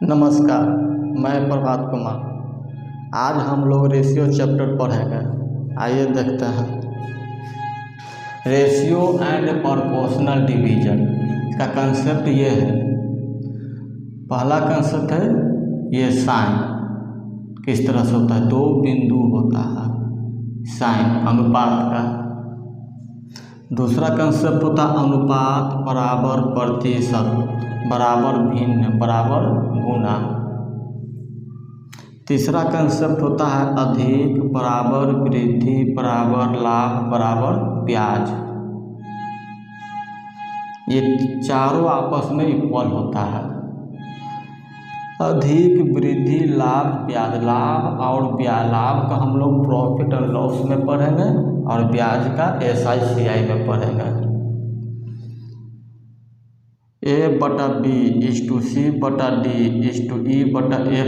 नमस्कार, मैं प्रभात कुमार। आज हम लोग रेशियो चैप्टर पढ़ेंगे। आइए देखते हैं। रेशियो एंड प्रोपोर्शनल डिवीजन, इसका कंसेप्ट ये है। पहला कंसेप्ट है ये साइन किस तरह से होता है, दो बिंदु होता है साइन अनुपात का। दूसरा कंसेप्ट होता है अनुपात बराबर प्रतिशत बराबर भिन्न बराबर गुना। तीसरा कंसेप्ट होता है अधिक बराबर वृद्धि बराबर लाभ बराबर ब्याज। ये चारों आपस में इक्वल होता है। अधिक वृद्धि लाभ ब्याज, लाभ और ब्याज, लाभ का हम लोग प्रॉफिट एंड लॉस में पढ़ेंगे और ब्याज का SICI में पढ़ेंगे। A/B/C/D/E/F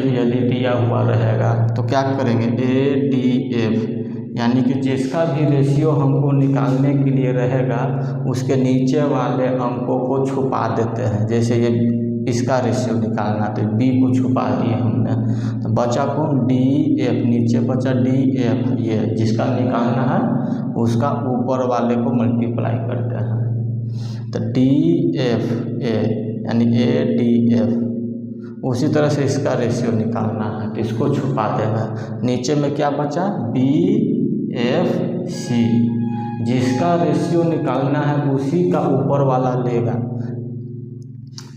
यदि दिया हुआ रहेगा तो क्या करेंगे, ADF यानी कि जिसका भी रेशियो हमको निकालने के लिए रहेगा उसके नीचे वाले अंकों को छुपा देते हैं। जैसे ये इसका रेशियो निकालना तो B को छुपा दिए हमने, तो बचा कौन, DF, नीचे बचा DF। ये जिसका निकालना है उसका ऊपर वाले को मल्टीप्लाई करते हैं तो DFA यानी ADF। उसी तरह से इसका रेशियो निकालना है तो इसको छुपा देगा। नीचे में क्या बचा, BFC। जिसका रेशियो निकालना है उसी का ऊपर वाला लेगा।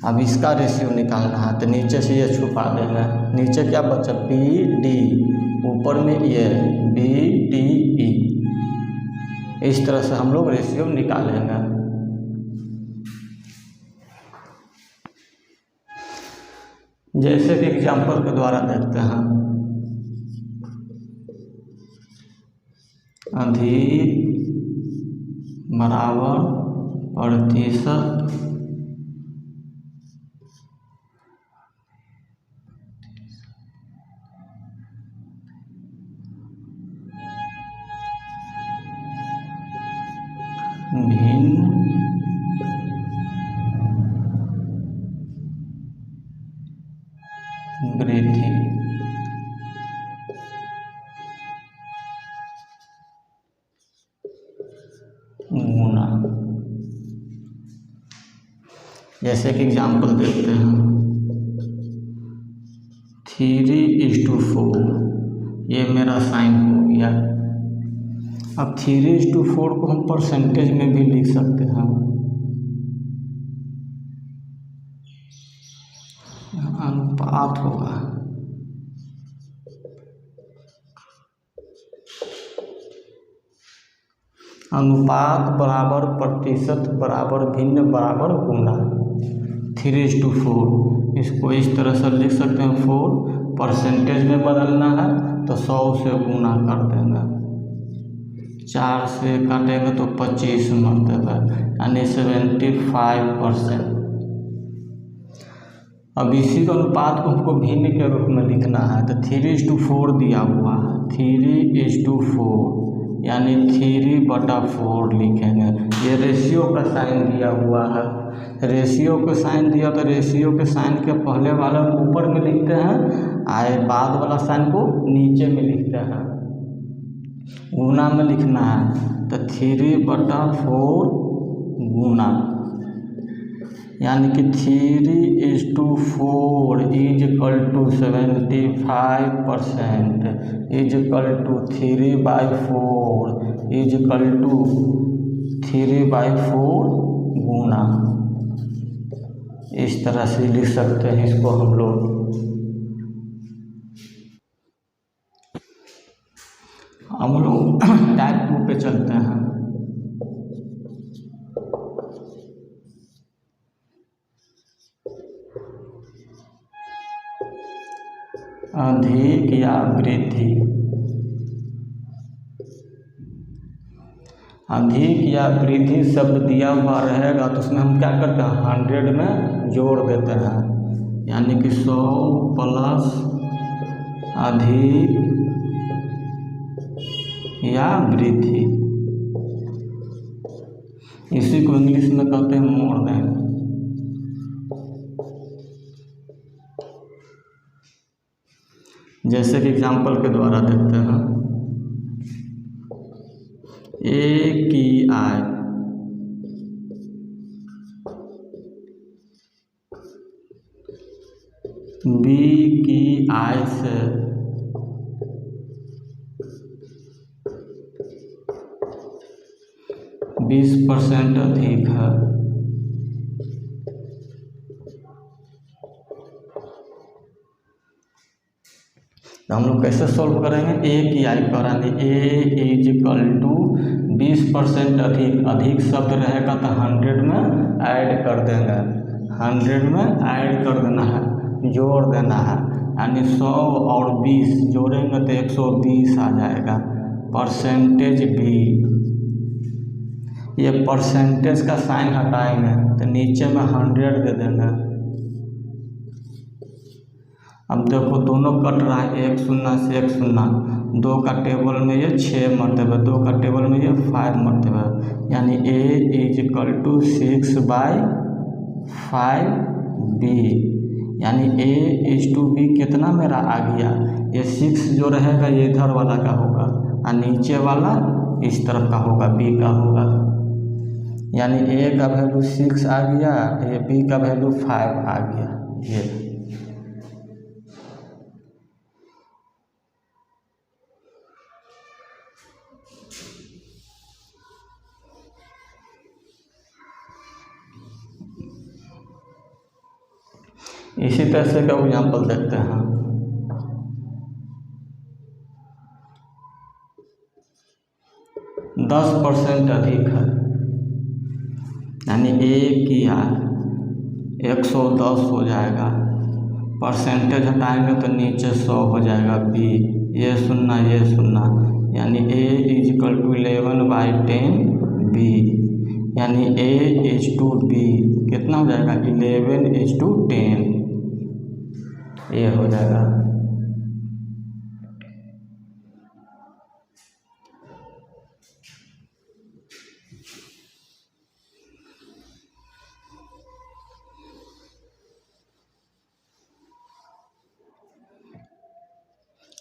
अब इसका रेशियो निकालना है तो नीचे से ये छुपा देगा। नीचे क्या बचा, BD, ऊपर में ये BDE। इस तरह से हम लोग रेशियो निकालेंगे। जैसे कि एग्जाम्पल के द्वारा देखते हैं, अधिक बराबर प्रतिशत भिन्न वृद्धि गुना। जैसे कि एग्जाम्पल देखते हैं, 3:4 ये मेरा साइन हो गया। अब 3:4 को हम परसेंटेज में भी लिख सकते हैं। अनुपात होगा अनुपात बराबर प्रतिशत बराबर भिन्न बराबर गुना। 3:4 इसको इस तरह से लिख सकते हैं। 4 परसेंटेज में बदलना है तो 100 से गुना कर देंगे। 4 से काटेंगे तो 25 मरतबा यानी 75%। अब इसी अनुपात को हमको भिन्न के रूप में लिखना है तो 3:4 दिया हुआ है। 3:4 यानी 3/4 लिखेंगे। ये रेशियो का साइन दिया हुआ है। रेशियो का साइन दिया तो रेशियो के साइन के पहले वाला ऊपर में लिखते हैं, आए बाद वाला साइन को नीचे में लिखते हैं। गुना में लिखना है तो 3/4 गुना यानी कि 3:4 =75% =3/4 गुना। इस तरह से लिख सकते हैं इसको हम लोग। हम लोग टाइप 2 पे चलते हैं। अधिक या वृद्धि, अधिक या वृद्धि शब्द दिया हुआ रहेगा तो उसमें हम क्या करते हैं, 100 में जोड़ देते हैं यानी कि 100 प्लस अधिक या वृद्धि। इसी को इंग्लिश में कहते हैं मोर देन। जैसे कि एग्जाम्पल के द्वारा देखते हैं, ए की आई बी की आई से 20% अधिक है, तो हम लोग कैसे सॉल्व करेंगे? ए की आई करानी, ए इज इक्वल टू 20% अधिक, अधिक शब्द रहेगा तो 100 में ऐड कर देंगे, 100 में ऐड कर देना है, जोड़ देना है, यानी 100 और 20 जोड़ेंगे तो 120 आ जाएगा। परसेंटेज बी, ये परसेंटेज का साइन हटाएंगे तो नीचे में 100 दे देंगे। अब देखो दोनों कट रहा है, एक शून्य से एक शून्य, 2 का टेबल में ये 6 मरतबा, 2 का टेबल में ये 5 मरतबा, यानी ए इज इक्वल टू 6/5 बी, यानी ए इज टू बी कितना मेरा आ गया? ये 6 जो रहेगा ये इधर वाला का होगा और नीचे वाला इस तरफ का होगा, बी का होगा, यानी ए का वैल्यू 6 आ गया, ये बी का वैल्यू 5 आ गया। ये इसी तरह से का एग्जाम्पल देखते हैं, दस % अधिक है, यानी ए की आई 110 हो जाएगा, परसेंटेज हटाएंगे तो नीचे 100 हो जाएगा, बी ये शून्य ये शून्य, यानी ए इज इक्वल टू 11/10 बी, यानी ए इज टू बी कितना हो जाएगा? 11:10 ये हो जाएगा।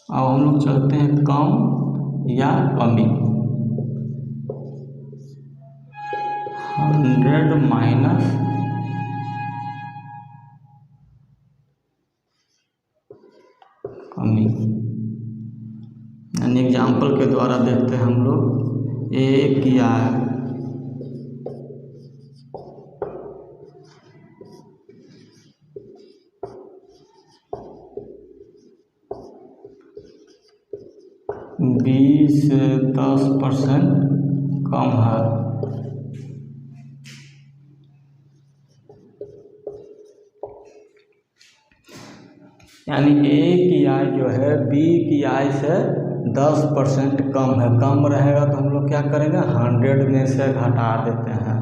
अब हम लोग चलते हैं कम या कमी, 100 माइनस कमी, यानी एग्जाम्पल के द्वारा देखते हैं हम लोग, ए की आई 20 से 10% कम है, यानी ए की आई जो है बी की आई से 10% कम है, कम रहेगा तो हम लोग क्या करेंगे? 100 में से घटा देते हैं,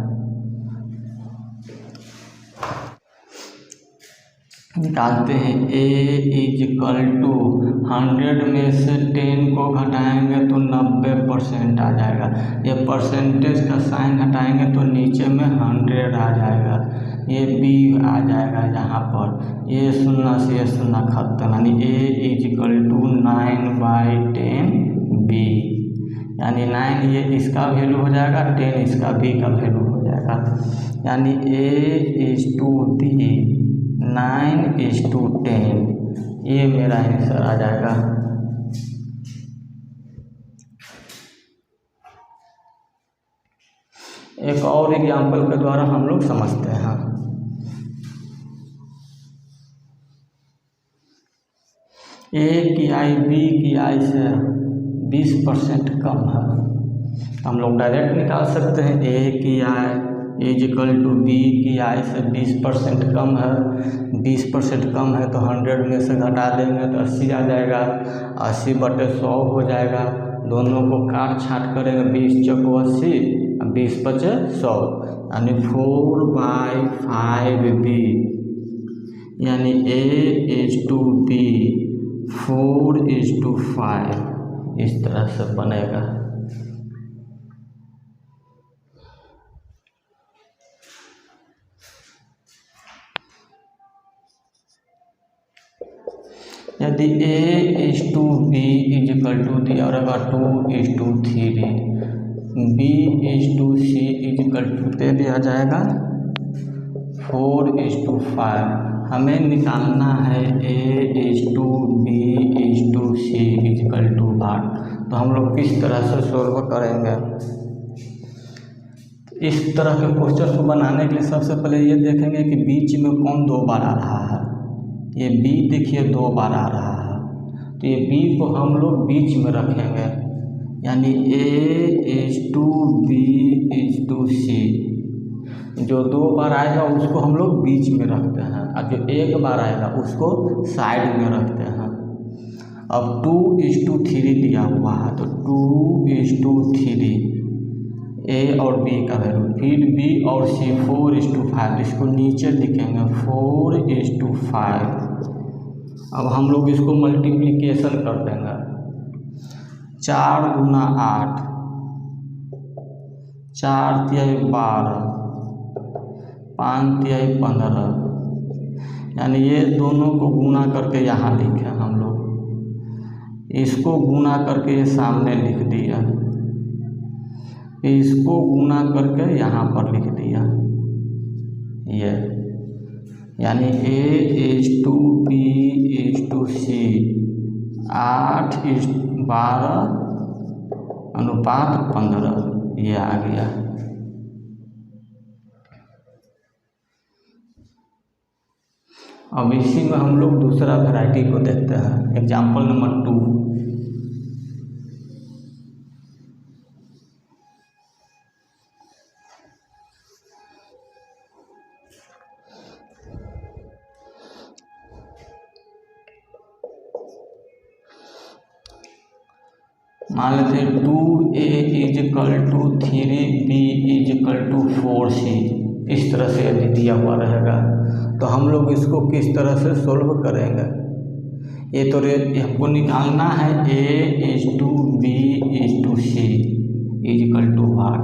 निकालते हैं, ए इज इक्वल टू 100 में से 10 को घटाएंगे तो 90% आ जाएगा, ये परसेंटेज का साइन हटाएंगे तो नीचे में 100 आ जाएगा, ये बी आ जाएगा यहाँ पर, ये शून्य से ये शून्य खत्म, यानी ए इज इक्वल टू 9/10 बी, यानी 9 ये इसका वैल्यू हो जाएगा, 10 इसका बी का वैल्यू हो जाएगा, यानी ए इज टू बी 9:10, ये मेरा आंसर आ जाएगा। एक और एग्जाम्पल के द्वारा हम लोग समझते हैं, ए की आई बी की आई से 20% कम है, हम लोग डायरेक्ट निकाल सकते हैं, ए की I is equal to be की आई से 20% कम है, 20% कम है तो 100 में से घटा देंगे तो 80 आ जाएगा, 80/100 हो जाएगा, दोनों को काट छाट करेंगे, 20 चौको 80, 20 बचे 100, यानी 4/5 बी, यानी ए इज टू बी 4:5, इस तरह से बनेगा। यदि A/B इजिकल टू दिया रहेगा 2:3, B/C इजिकल टू दे दिया जाएगा 4:5। हमें निकालना है A/B/C इजिकल टू 8। तो हम लोग किस तरह से सोल्व करेंगे? इस तरह के क्वेश्चन को बनाने के लिए सबसे पहले ये देखेंगे कि बीच में कौन 2 बार आ रहा है। ये B देखिए 2 बार आ रहा है, तो ये B को हम लोग बीच में रखेंगे, यानी A/B/C। जो 2 बार आएगा उसको हम लोग बीच में रखते हैं, और जो 1 बार आएगा उसको साइड में रखते हैं। अब 2:3 दिया हुआ है, तो 2:3 A और B का वैल्यू, फिर B और C 4:5, इसको नीचे लिखेंगे 4:5। अब हम लोग इसको मल्टीप्लिकेशन कर देंगे। 4 × 8, 4 × 12, 5 × 15, यानी ये दोनों को गुना करके यहाँ लिखे हम लोग, इसको गुना करके ये सामने लिख दिया, इसको गुना करके यहाँ पर लिख दिया ये, यानी A/B/C 8:12:15 ये आ गया। अब इसी में हम लोग दूसरा वैरायटी को देखते हैं। Example number 2। मान लेते हैं 2A equal to 3B is equal to 4C। इस तरह से यदि दिया हुआ रहेगा तो हम लोग इसको किस तरह से सोल्व करेंगे? ये तो हमको निकालना है A/B/C इजिकल टू 8।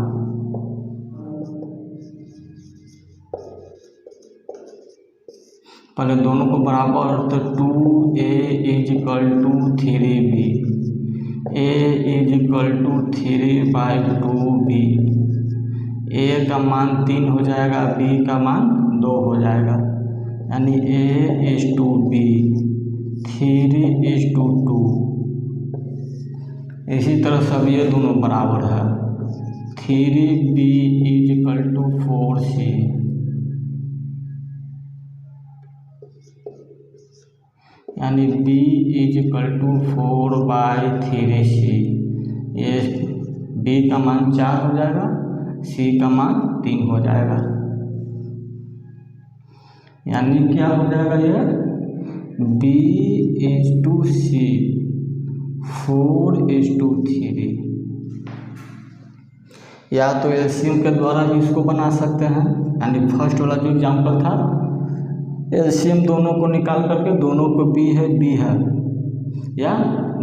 पहले दोनों को बराबर, तो 2A equal to 3B, A equal to 3/2B। A का मान 3 हो जाएगा, B का मान 2 हो जाएगा, यानी A/B 3:2। इसी तरह सब ये दोनों बराबर है। 3B इजिकल टू 4C, यानी B इजिकल टू 4/3C। ये B का मान 4 हो जाएगा, C का मान 3 हो जाएगा, यानी क्या हो जाएगा ये B/C 4:3। या तो एलसीएम के द्वारा भी इसको बना सकते हैं, यानी फर्स्ट वाला जो एग्जाम्पल था, एलसीएम दोनों को निकाल करके, दोनों को B है, या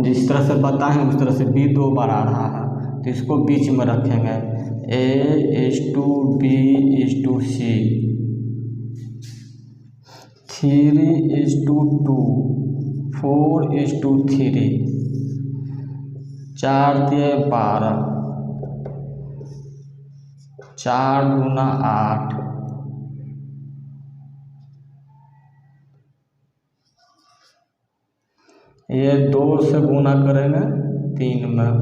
जिस तरह से बताएं उस तरह से B 2 बार आ रहा है तो इसको बीच में रखेंगे, A/B/C 3:2 4:3 4 × 12 4 × 8 ये 2 से गुना करेंगे 3 में,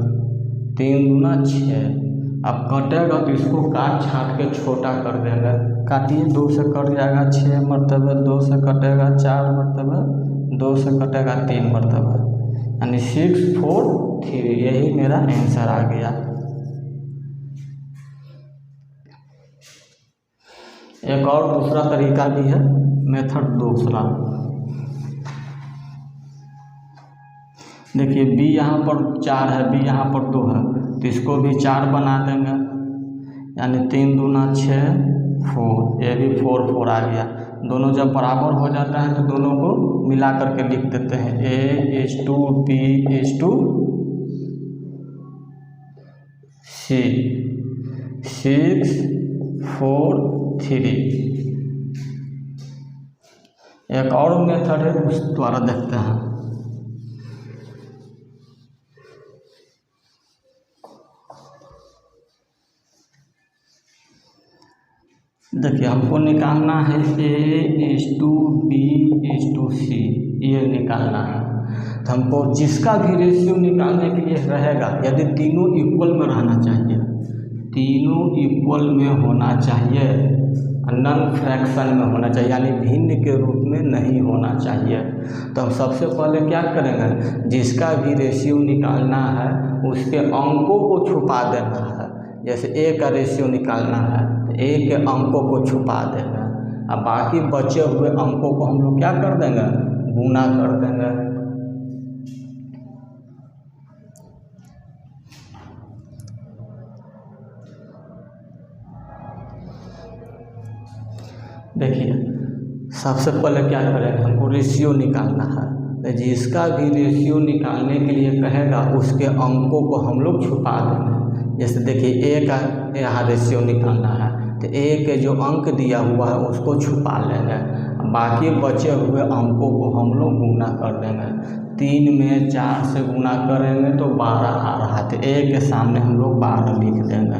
3 × 6। अब कटेगा तो इसको काट छाट के छोटा कर देंगे। काटिए, 2 से कट जाएगा 6 मरतबे, 2 से कटेगा 4 मरतबे, 2 से कटेगा 3 मरतबे, यानी 6 4 3। यही मेरा आंसर आ गया। एक और दूसरा तरीका भी है, मेथड दूसरा। देखिए B यहाँ पर 4 है, B यहाँ पर 2 है, तो इसको भी 4 बना देंगे, यानी 3 × 6 4। ये भी 4 4 आ गया। दोनों जब बराबर हो जाता है तो दोनों को मिला करके लिख देते हैं, A/B/C 6 4 3। एक और मेथड है, उस द्वारा देखते हैं। देखिए हमको निकालना है A:B:C, ये निकालना है। तो हमको जिसका भी रेशियो निकालने के लिए रहेगा, यदि तीनों इक्वल में रहना चाहिए, तीनों इक्वल में होना चाहिए, नॉन फ्रैक्शन में होना चाहिए, यानी भिन्न के रूप में नहीं होना चाहिए। तो हम सबसे पहले क्या करेंगे, जिसका भी रेशियो निकालना है उसके अंकों को छुपा देना है। जैसे A का रेशियो निकालना है तो A के अंकों को छुपा देंगे, अब बाकी बचे हुए अंकों को हम लोग क्या कर देंगे, गुना कर देंगे। देखिए सबसे पहले क्या करेंगे, हमको रेशियो निकालना है। तो जिसका भी रेशियो निकालने के लिए कहेगा उसके अंकों को हम लोग छुपा देंगे। जैसे देखिए A का यहाँ रेशियो निकालना है तो A के जो अंक दिया हुआ है उसको छुपा लेंगे, बाकी बचे हुए अंकों को हम लोग गुना कर देंगे। 3 में 4 से गुना करेंगे तो 12 आ रहा है, तो A के सामने हम लोग 12 लिख देंगे।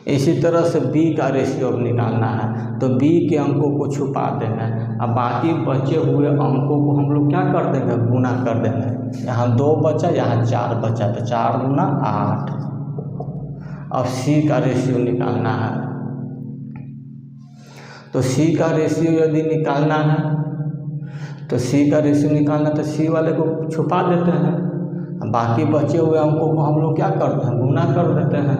इसी तरह से B का रेशियो निकालना है तो B के अंकों को छुपा देंगे, अब बाकी बचे हुए अंकों को हम लोग क्या कर देंगे, गुना कर देंगे। यहाँ 2 बचा, यहाँ 4 बचा, तो 4 गुना 8। अब C का रेशियो निकालना है तो C का रेशियो यदि निकालना है तो C का रेशियो निकालना तो C वाले को छुपा देते हैं, बाकी बचे हुए अंकों को हम लोग क्या करते हैं, गुना कर देते हैं।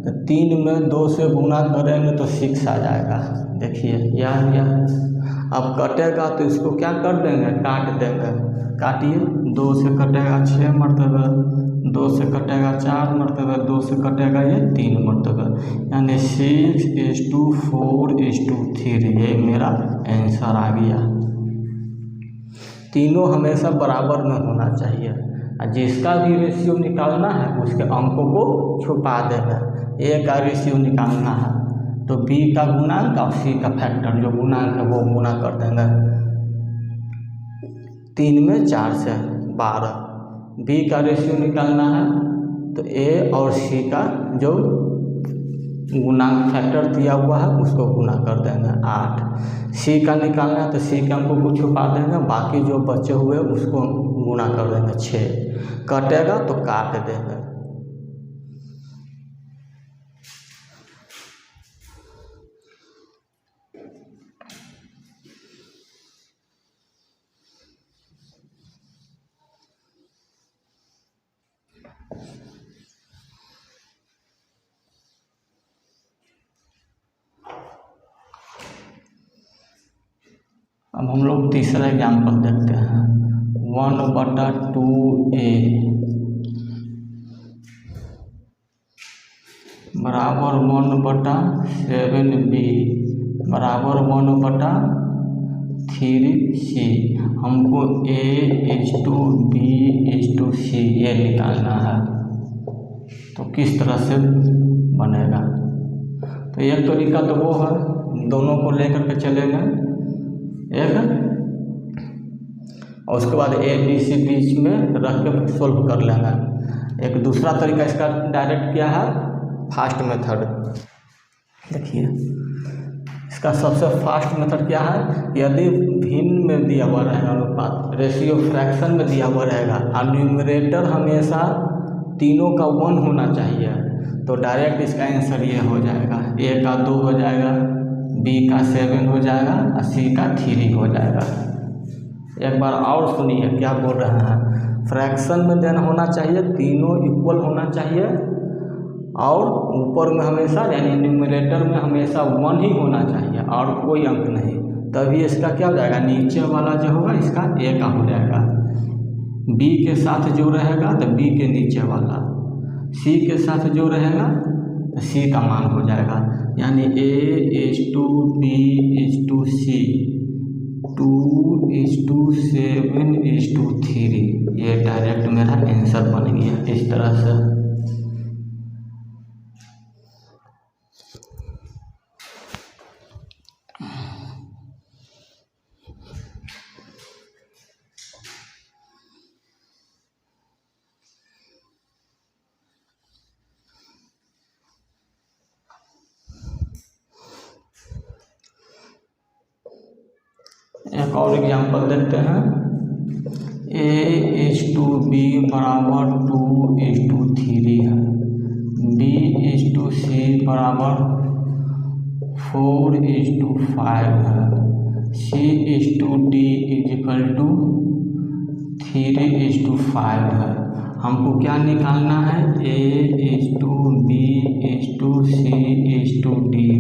तो 3 में 2 से गुना करेंगे तो 6 आ जाएगा। देखिए यह आ गया। अब कटेगा तो इसको क्या कर देंगे, काट देंगे। काटिए, 2 से कटेगा 6 मरतबा, 2 से कटेगा 4 मरतबा, 2 से कटेगा ये 3 मरतबा, यानी 6:4:3, ये मेरा आंसर आ गया। तीनों हमेशा बराबर में होना चाहिए, जिसका भी रेशियो निकालना है उसके अंकों को छुपा देना। A का रेशियो निकालना है तो B का गुणांक और C का फैक्टर जो गुणांक है वो गुना कर देंगे। 3 में 4 से 12। B का रेशियो निकालना है तो A और C का जो गुणांक फैक्टर दिया हुआ है उसको गुना कर देंगे 8। C का निकालना है तो C के अंकों को छुपा देंगे, बाकी जो बचे हुए उसको गुना कर देंगे 6। कटेगा तो काट देंगे। अब हम लोग तीसरा एग्जाम्पल देखते हैं। 1/2A बराबर 1/7B बराबर 1/3C। हमको A:B:C ये निकालना है, तो किस तरह से बनेगा। तो एक तरीका तो वो है, दोनों को लेकर के चलेंगे एक, और उसके बाद A B C बीच में रख के सोल्व कर लेंगे। एक दूसरा तरीका इसका डायरेक्ट क्या है, फास्ट मेथड। देखिए इसका सबसे फास्ट मेथड क्या है, यदि भिन्न में दिया हुआ रहेगा अनुपात, रेशियो फ्रैक्शन में दिया हुआ रहेगा और न्यूमरेटर हमेशा तीनों का 1 होना चाहिए, तो डायरेक्ट इसका आंसर ये हो जाएगा। A का 2 हो जाएगा, B का 7 हो जाएगा और C का 3 हो जाएगा। एक बार और सुनिए क्या बोल रहे हैं, फ्रैक्शन में देना होना चाहिए, तीनों इक्वल होना चाहिए, और ऊपर में हमेशा यानी न्यूमरेटर में हमेशा 1 ही होना चाहिए और कोई अंक नहीं, तभी इसका क्या हो जाएगा, नीचे वाला जो होगा इसका A का हो जाएगा, B के साथ जो रहेगा तो B के नीचे वाला, C के साथ जो रहेगा तो C का मान हो जाएगा, यानी A:B:C 2:7:3, ये डायरेक्ट मेरा आंसर बन गया इस तरह से। एक और एग्जांपल देखते हैं। A/B बराबर 2:3 है, B/C बराबर 4:5 है, C/D इजिकल टू 3:5 है। हमको क्या निकालना है? A/B/C/D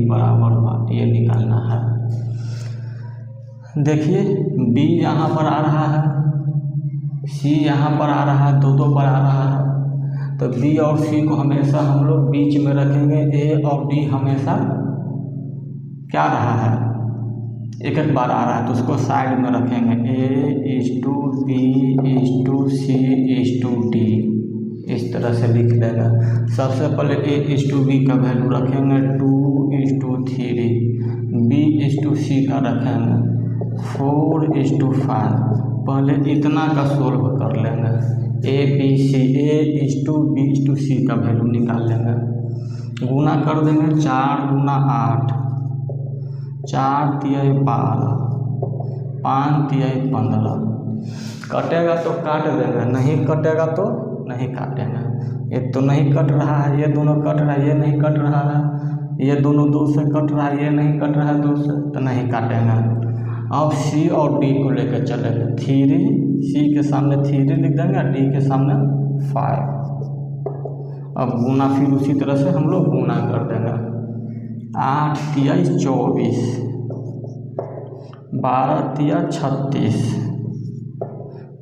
बराबर ये निकालना है। देखिए B यहाँ पर आ रहा है, C यहाँ पर आ रहा है, दो पर आ रहा है, तो B और C को हमेशा हम लोग बीच में रखेंगे। A और D हमेशा क्या रहा है, एक एक बार आ रहा है, तो उसको साइड में रखेंगे। A/B/C/D इस तरह से लिख देगा। सबसे पहले A/B का वैल्यू रखेंगे 2:3, B/C का रखेंगे 4:5। पहले इतना का सोल्व कर लेंगे। A/B/C का वैल्यू निकाल लेंगे, गुना कर देंगे। 4 × 8, 4 × 12, 5 × 15। कटेगा तो काट देंगे, नहीं कटेगा तो नहीं काटेंगे। ये तो नहीं कट रहा है, ये दोनों कट रहा है, ये नहीं कट रहा है, ये दोनों 2 से कट रहा है, ये नहीं कट रहा है 2 से, तो नहीं काटेंगे। अब C और D को लेकर चलेंगे। 3, C के सामने 3 लिख देंगे, D के सामने 5। अब गुना फिर उसी तरह से हम लोग गुना कर देंगे। 8 × 24, 12 × 36,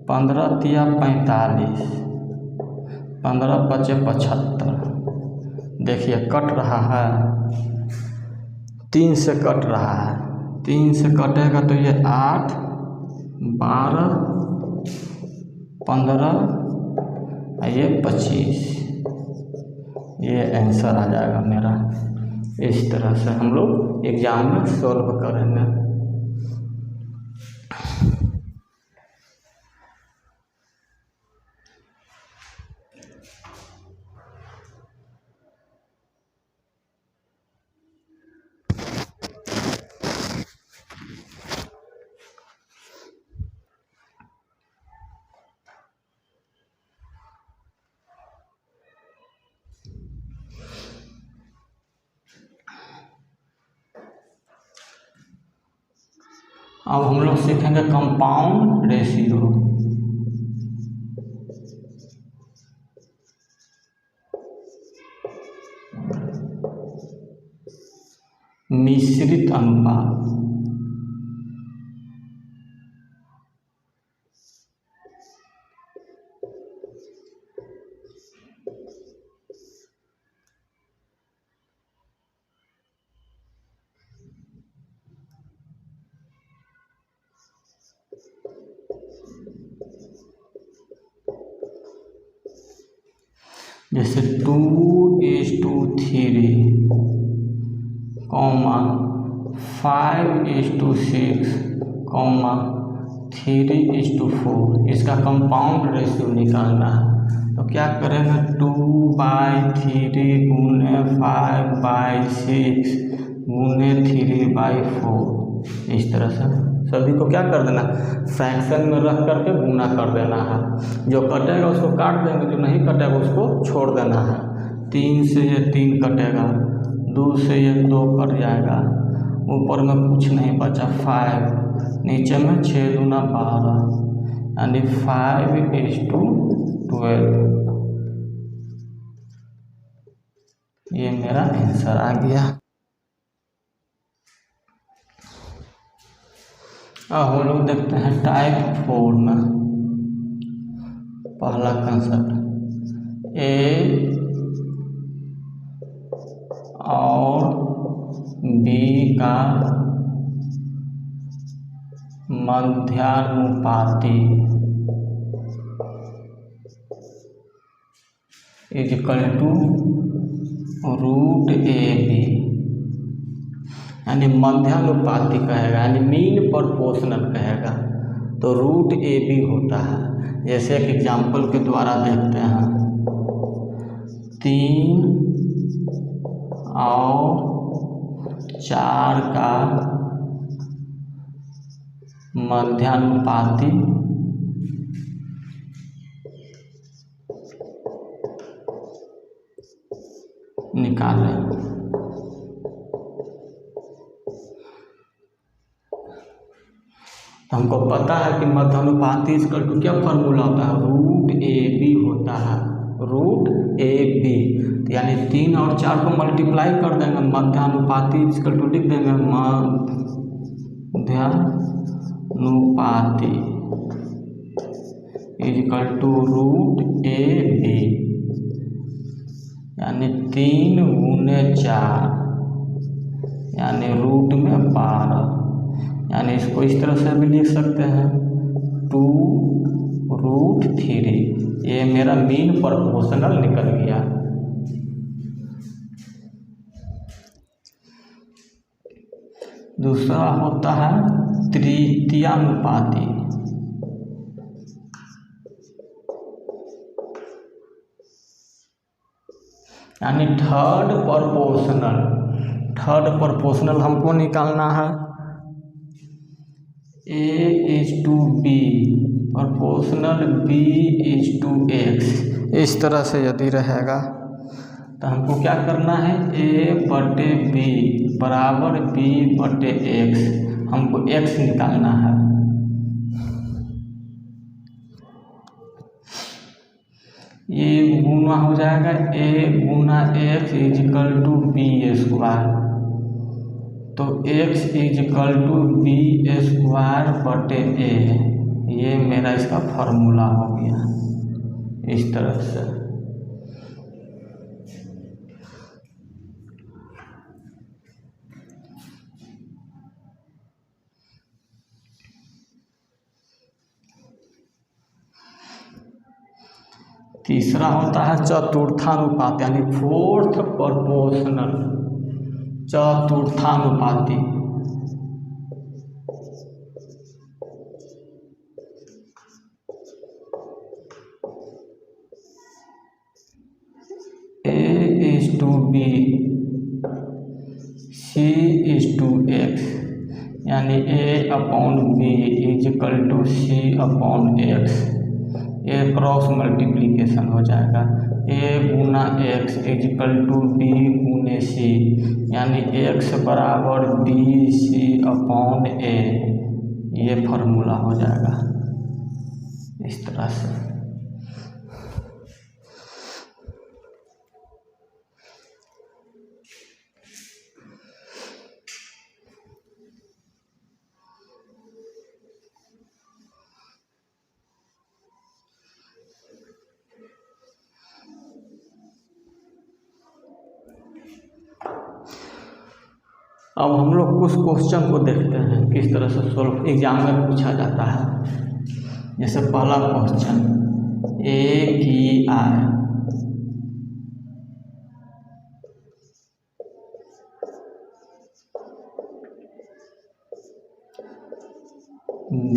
15 × 45, 15 × 5 = 75। देखिए कट रहा है, 3 से कट रहा है, 3 से कटेगा तो ये 8, 12, 15 और ये 25, ये आंसर आ जाएगा मेरा। इस तरह से हम लोग एग्जाम में सॉल्व करेंगे। अब हम लोग सीखेंगे कंपाउंड रेशियो। मिश्रित अनुपात। जैसे 2:3, 5:6, 3:4, इसका कंपाउंड रेशियो निकालना है। तो क्या करेंगे? 2/3 × 5/6 × 3/4। इस तरह से सभी को क्या कर देना, फ्रैक्शन में रख करके गुना कर देना है। जो कटेगा उसको काट देंगे, जो नहीं कटेगा उसको छोड़ देना है। 3 से ये 3 कटेगा, 2 से ये 2 कट जाएगा, ऊपर में कुछ नहीं बचा 5, नीचे में 6 × 12 यानी 5:12। ये मेरा आंसर आ गया। अब हम लोग देखते हैं टाइप 4 में। पहला कंसेप्ट, A और B का मध्यानुपाती इक्वल टू √AB, यानी मध्यानुपाती कहेगा, यानी मीन प्रोपोर्शनल कहेगा, तो √AB होता है। जैसे एक एग्जाम्पल के द्वारा देखते हैं, 3 और 4 का मध्यानुपाती निकालें। तो हमको पता है कि मध्यानुपाती इसका क्या फॉर्मूला होता है, रूट ए बी होता है, रूट ए बी। यानी 3 और 4 को मल्टीप्लाई कर देंगे, मध्यानुपाती इसका लिख देंगे मध्यानुपाती equal to root A B, यानी 3 गुने 4 यानी रूट में 12। यानी इसको इस तरह से भी लिख सकते हैं 2√3। ये मेरा मीन प्रोपोर्शनल निकल गया। दूसरा होता है तृतीयानुपाती, यानी थर्ड प्रोपोर्शनल हमको निकालना है। A/B proportional B/X। इस तरह से यदि रहेगा तो हमको क्या करना है, A/B बराबर B/X, हमको X निकालना है। ये गुना हो जाएगा A गुना X इक्वल टू B²। तो X इक्वल टू B²/A, ये मेरा इसका फॉर्मूला हो गया इस तरह से। तीसरा होता है चतुर्थानुपात, यानी 4th प्रोपोर्शनल, चतुर्थानुपाती। A/B C/X, यानी A/B equal to C/X। A cross multiplication हो जाएगा, A गुना X इक्वल टू B गुने C, यानी X बराबर BC/A। ये फार्मूला हो जाएगा इस तरह से। अब हम लोग कुछ क्वेश्चन को देखते हैं किस तरह से सॉल्व एग्जाम में पूछा जाता है। जैसे पहला क्वेश्चन, A की आय B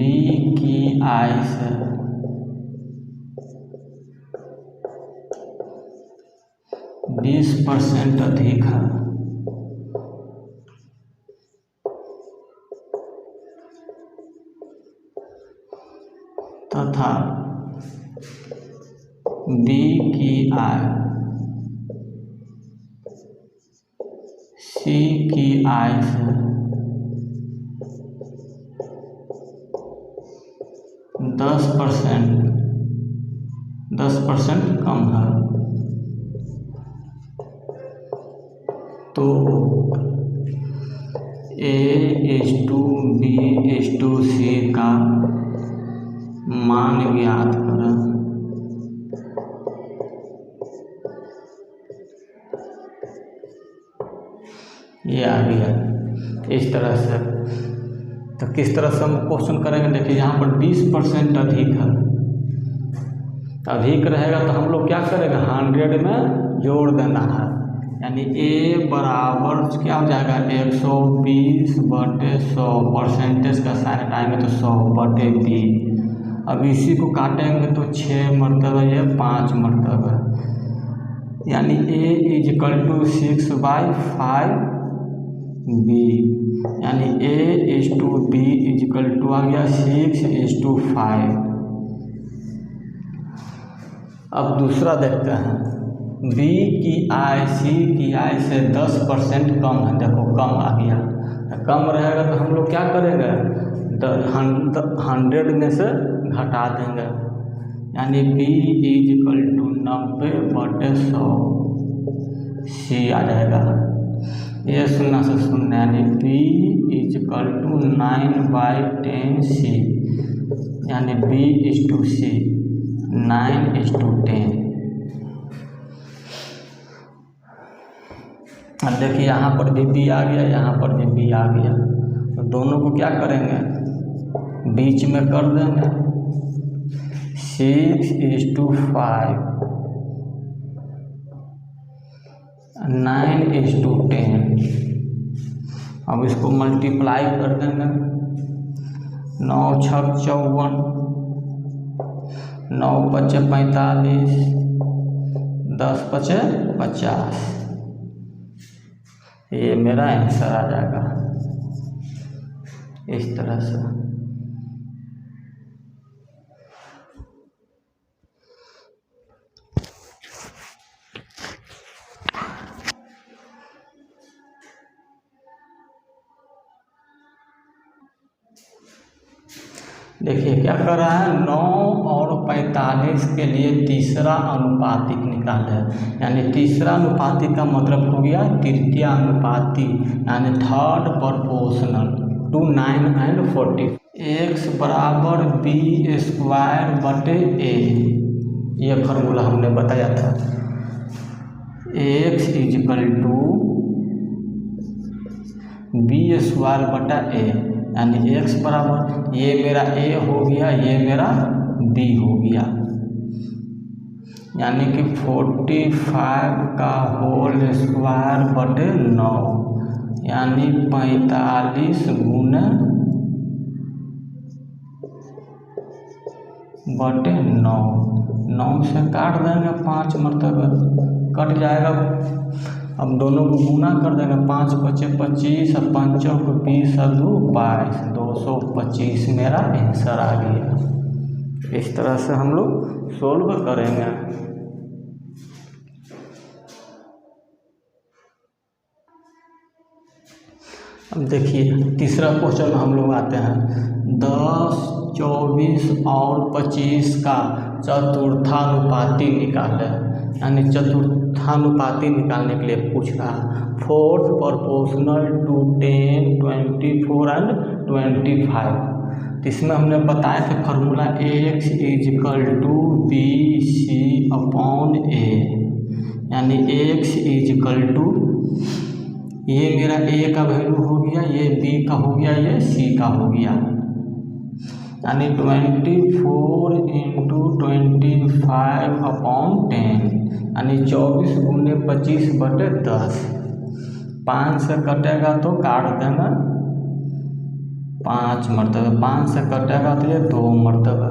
की आय से 20% अधिक है, तथा B की आय C की आय से 10% कम है। तो A/B/C का मान ज्ञात करें। ये आ गया इस तरह से। तो किस तरह से हम क्वेश्चन करेंगे, देखिए यहाँ पर 20% अधिक है, अधिक रहेगा तो हम लोग क्या करेंगे, 100 में जोड़ देना है। यानी A बराबर क्या हो जाएगा, 120/100, परसेंटेज का साइन हटाएंगे तो 100/B। अब इसी को काटेंगे तो 6 मरतबा या 5 मरतबा, यानी A इक्वल टू 6/5B। यानी A/B = आ गया 6:5। अब दूसरा देखते हैं, B की आय C की आय से 10% कम है। देखो कम आ गया, कम रहेगा तो हम लोग क्या करेंगे, 100 में से घटा देंगे, यानी B = 90/100 C आ जाएगा। ये 0 से 0 यानी B = 9/10 C, यानी B/C 9:10। अब देखिए यहाँ पर भी B आ गया, यहाँ पर भी B आ गया, तो दोनों को क्या करेंगे, बीच में कर देंगे 6:5 9:10। अब इसको मल्टीप्लाई कर देंगे, 9 × 6 = 54, 9 × 5 = 45, 10 × 5 = 50। ये मेरा आंसर आ जाएगा इस तरह से। देखिए क्या कर रहा है, 9 और 45 के लिए तीसरा अनुपातिक निकाले, यानी तीसरा अनुपातिक का मतलब हो गया तृतीय अनुपाती, यानी third proportional to 9 and 40। x = B² A, ये फार्मूला हमने बताया था। x = B² A, यानी x बराबर, ये मेरा A हो गया, ये मेरा B हो गया, यानी कि 45 का होल स्क्वायर बटे 9, यानी 45 गुना बटे 9। 9 से काट देंगे 5 मरतबा कट जाएगा। अब दोनों को गुना कर देंगे, 5 × 5 = 25, 5 × 20 = 22, 225 मेरा आंसर आ गया। इस तरह से हम लोग सोल्व करेंगे। अब देखिए तीसरा क्वेश्चन हम लोग आते हैं, 10, 24 और 25 का चतुर्थानुपाती निकाले, यानी चतुर्थानुपाती निकालने के लिए पूछ रहा है। 4th proportional to 10, 24 and 25। तो इसमें हमने बताया था फार्मूला x = BC/A, यानी x ये मेरा A का वैल्यू हो गया, ये B का हो गया, ये C का हो गया, यानी 24 × 25/10, यानी 24 गुने 25 बटे 10। 5 से कटेगा तो काट देना 5 मरतबा, 5 से कटेगा तो ये 2 मरतबा,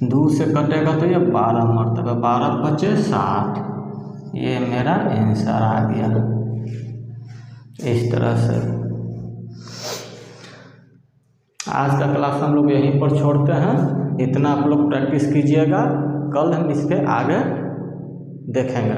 2 से कटेगा तो ये 12 मरतबा, 12 × 5 = 60। ये मेरा आंसर आ गया इस तरह से। आज का क्लास हम लोग यहीं पर छोड़ते हैं, इतना आप लोग प्रैक्टिस कीजिएगा, कल हम इसके आगे देखेंगे।